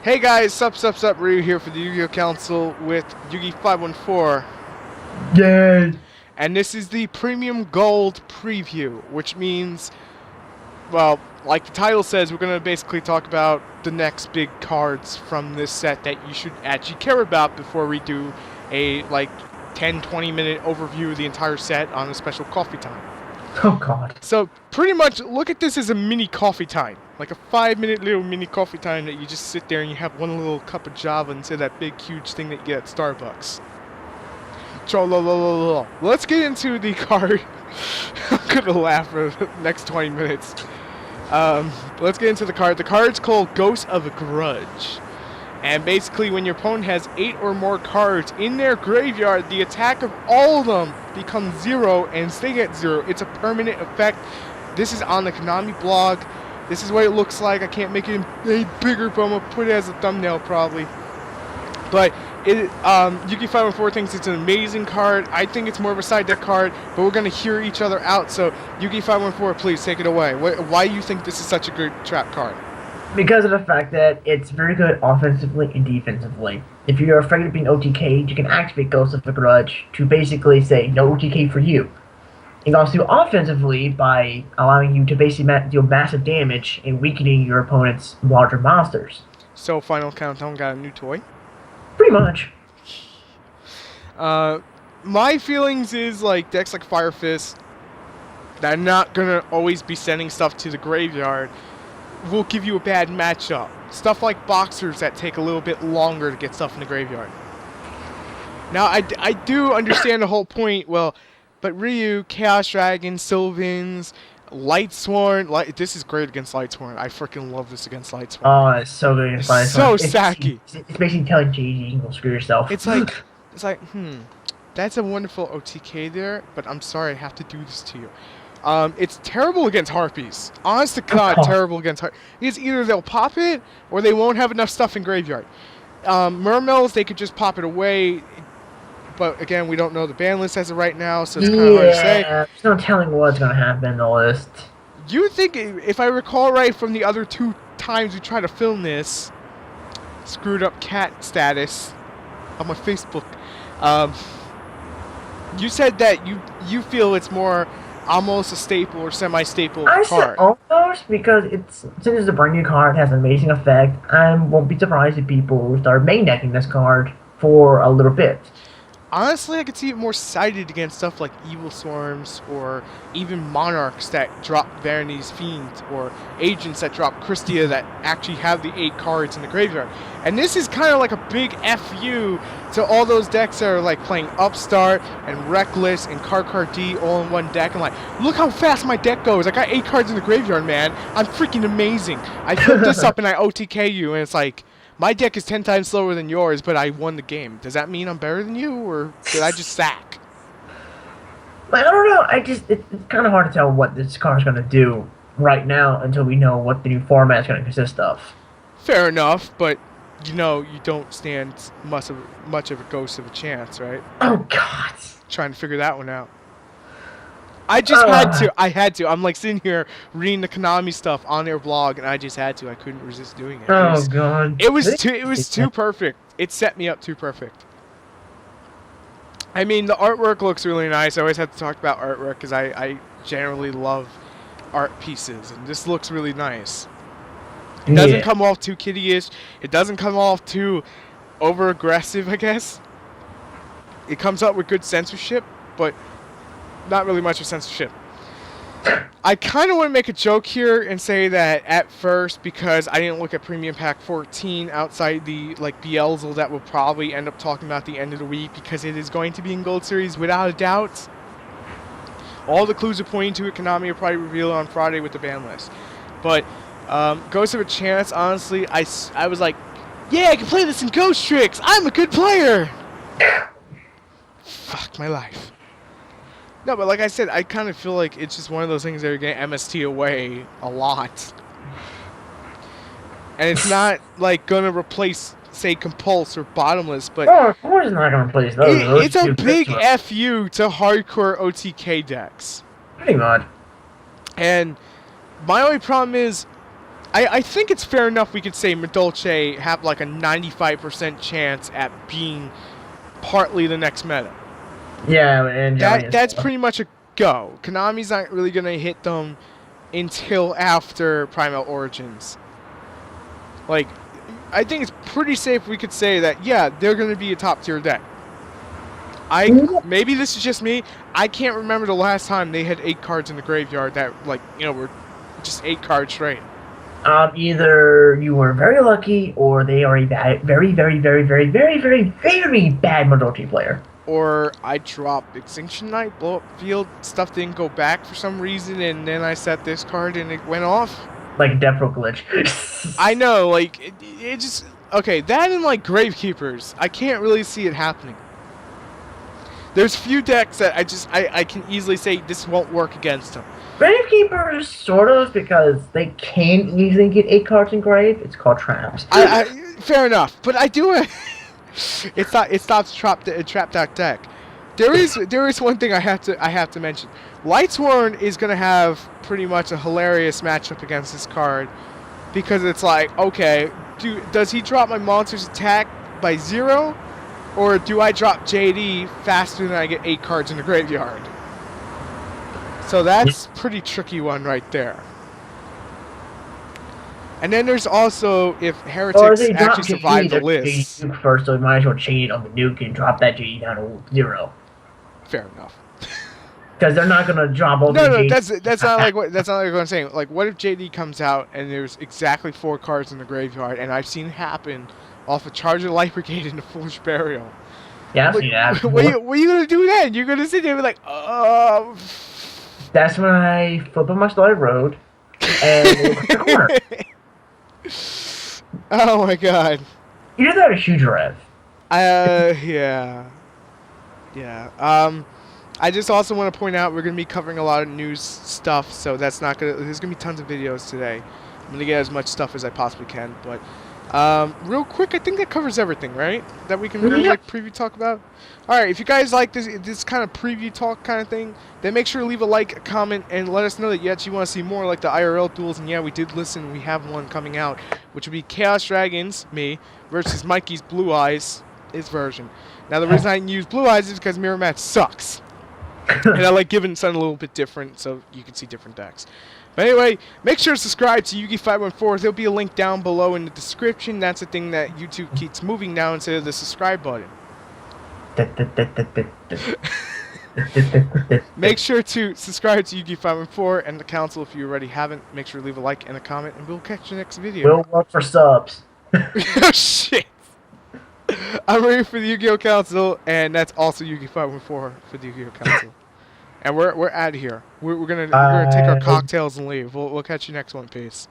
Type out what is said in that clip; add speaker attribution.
Speaker 1: Hey guys, sup, Ryu here for the Yu-Gi-Oh! Council with Yugi 514,
Speaker 2: Yay!
Speaker 1: and this is the Premium Gold Preview, which means, well, like the title says, we're gonna basically talk about the next big cards from this set that you should actually care about before we do a, 10-20 minute overview of the entire set on a special coffee time.
Speaker 2: Oh God.
Speaker 1: So pretty much look at this as a mini coffee time. Like a 5 minute little mini coffee time that you just sit there and you have one little cup of Java instead of that big huge thing that you get at Starbucks. Let's get into the card. I'm gonna laugh for the next 20 minutes. Let's get into the card. The card's called Ghost of a Grudge. And basically when your opponent has 8 or more cards in their graveyard, the attack of all of them becomes 0 and stay at 0. It's a permanent effect. This is on the Konami blog. This is what it looks like. I can't make it any bigger, but I'm going to put it as a thumbnail probably. But Yuki 514 thinks it's an amazing card. I think it's more of a side deck card, but we're going to hear each other out. So Yuki 514, please take it away. Why do you think this is such a good trap card?
Speaker 2: Because of the fact that it's very good offensively and defensively. If you're afraid of being OTK'd, you can activate Ghost of the Grudge to basically say no OTK for you. You can also do offensively by allowing you to basically deal massive damage and weakening your opponent's larger monsters.
Speaker 1: So Final Countdown got a new toy.
Speaker 2: Pretty much.
Speaker 1: My feelings is like decks like Fire Fist that are not gonna always be sending stuff to the graveyard will give you a bad matchup. Stuff like Boxers that take a little bit longer to get stuff in the graveyard. Now I do understand the whole point. Well, but Ryu, Chaos Dragon, Sylvans, Lightsworn, this is great against Lightsworn. I freaking love this against Lightsworn.
Speaker 2: Oh, it's so good against
Speaker 1: It's so sacky.
Speaker 2: It's basically telling JD you can go screw yourself.
Speaker 1: It's like, that's a wonderful OTK there, but I'm sorry I have to do this to you. It's terrible against Harpies. Honest to God, terrible against Harpies. Because either they'll pop it, or they won't have enough stuff in graveyard. Mermels, they could just pop it away, but again, we don't know the ban list as of right now, so it's kind of hard to say.
Speaker 2: There's no telling what's going to happen in the list.
Speaker 1: You think, if I recall right from the other 2 times we tried to film this, screwed up cat status on my Facebook, you said that you feel it's more almost a staple or semi-staple
Speaker 2: I
Speaker 1: card.
Speaker 2: said almost because since it's a brand new card, it has an amazing effect. I won't be surprised if people start main decking this card for a little bit.
Speaker 1: Honestly, I could see it more sided against stuff like Evil Swarms or even Monarchs that drop Varani's Fiend or Agents that drop Christia that actually have the 8 cards in the graveyard. And this is kind of like a big FU to all those decks that are like playing Upstart and Reckless and Card D all in one deck. And like, look how fast my deck goes. I got 8 cards in the graveyard, man. I'm freaking amazing. I flip this up and I OTK you, and it's like, my deck is 10 times slower than yours, but I won the game. Does that mean I'm better than you, or did I just sack?
Speaker 2: Like, I don't know. It's kind of hard to tell what this card's going to do right now until we know what the new format is going to consist of.
Speaker 1: Fair enough, but you don't stand much of a ghost of a chance, right?
Speaker 2: Oh God!
Speaker 1: Trying to figure that one out. I just had to. I had to. I'm like sitting here reading the Konami stuff on their blog, and I just had to. I couldn't resist doing it.
Speaker 2: Oh God!
Speaker 1: It was too perfect. It set me up too perfect. I mean, the artwork looks really nice. I always have to talk about artwork because I generally love art pieces, and this looks really nice. It doesn't come off too kiddie-ish. It doesn't come off too over-aggressive, I guess. It comes up with good censorship, but not really much of censorship. I kind of want to make a joke here and say that at first, because I didn't look at Premium Pack 14 outside the Beelzebub, that will probably end up talking about the end of the week because it is going to be in Gold Series without a doubt. All the clues are pointing to it. Konami will probably reveal it on Friday with the ban list. But Ghost of a Chance, honestly, I was like, yeah, I can play this in Ghost Tricks. I'm a good player. Fuck my life. No, but like I said, I kind of feel like it's just one of those things that are getting MST away a lot. And it's not like gonna replace, say, Compulse or Bottomless, but
Speaker 2: of course it's not gonna replace those.
Speaker 1: It's a big FU to hardcore OTK decks.
Speaker 2: Pretty much.
Speaker 1: And my only problem is, I think it's fair enough we could say Madolche have like a 95% chance at being partly the next meta.
Speaker 2: Yeah, and
Speaker 1: That's pretty much a go. Konami's not really gonna hit them until after Primal Origins. Like, I think it's pretty safe we could say that, yeah, they're gonna be a top tier deck. Maybe this is just me. I can't remember the last time they had 8 cards in the graveyard that, like, were just 8 cards straight.
Speaker 2: Either you were very lucky, or they are a bad, very, very, very, very, very, very, very bad Madolche player.
Speaker 1: Or I dropped Extinction Knight, blow up field, stuff didn't go back for some reason, and then I set this card and it went off.
Speaker 2: Like a Deathrow glitch.
Speaker 1: I know, like, it just... Okay, that and, like, Gravekeepers, I can't really see it happening. There's few decks that I can easily say this won't work against them.
Speaker 2: Gravekeepers, sort of, because they can easily get 8 cards in Grave. It's called Traps.
Speaker 1: Fair enough, but I do... It stops trap deck. There is one thing I have to mention. Lightsworn is gonna have pretty much a hilarious matchup against this card, because it's like, okay, does he drop my monster's attack by 0, or do I drop JD faster than I get 8 cards in the graveyard? So that's pretty tricky one right there. And then there's also if Heretics actually survive the list.
Speaker 2: Nuke first, so we might as well chain it on the nuke and drop that JD down to 0.
Speaker 1: Fair enough.
Speaker 2: Because they're not gonna drop all the
Speaker 1: JD. That's not like what I'm saying. Like, what if JD comes out and there's exactly 4 cards in the graveyard, and I've seen it happen off a Charger Light Brigade into Foolish Burial.
Speaker 2: Yeah, I've seen that.
Speaker 1: What are you gonna do then? You're gonna sit there and be like,
Speaker 2: That's when I flip on my started road and look at the corner.
Speaker 1: Oh my god.
Speaker 2: Either that or huge rev.
Speaker 1: Yeah. I just also want to point out we're going to be covering a lot of news stuff, so there's going to be tons of videos today. I'm going to get as much stuff as I possibly can, but real quick, I think that covers everything, right? That we can really like preview talk about. All right, if you guys like this kind of preview talk kind of thing, then make sure to leave a like, a comment, and let us know that you actually want to see more like the IRL duels. And yeah, we did listen. We have one coming out, which will be Chaos Dragons, me, versus Mikey's Blue Eyes, his version. Now, the reason I didn't use Blue Eyes is because Mirror Match sucks. And I like giving something a little bit different so you can see different decks. But anyway, make sure to subscribe to Yugi514. There'll be a link down below in the description. That's the thing that YouTube keeps moving now instead of the subscribe button. Make sure to subscribe to Yugi514 and the council if you already haven't. Make sure to leave a like and a comment, and we'll catch you next video.
Speaker 2: We'll work for subs.
Speaker 1: Oh, shit. I'm ready for the Yu-Gi-Oh! Council, and that's also Yugi514 for the Yu-Gi-Oh! Council. And we're out of here. We're gonna take our cocktails and leave. We'll catch you next one. Peace.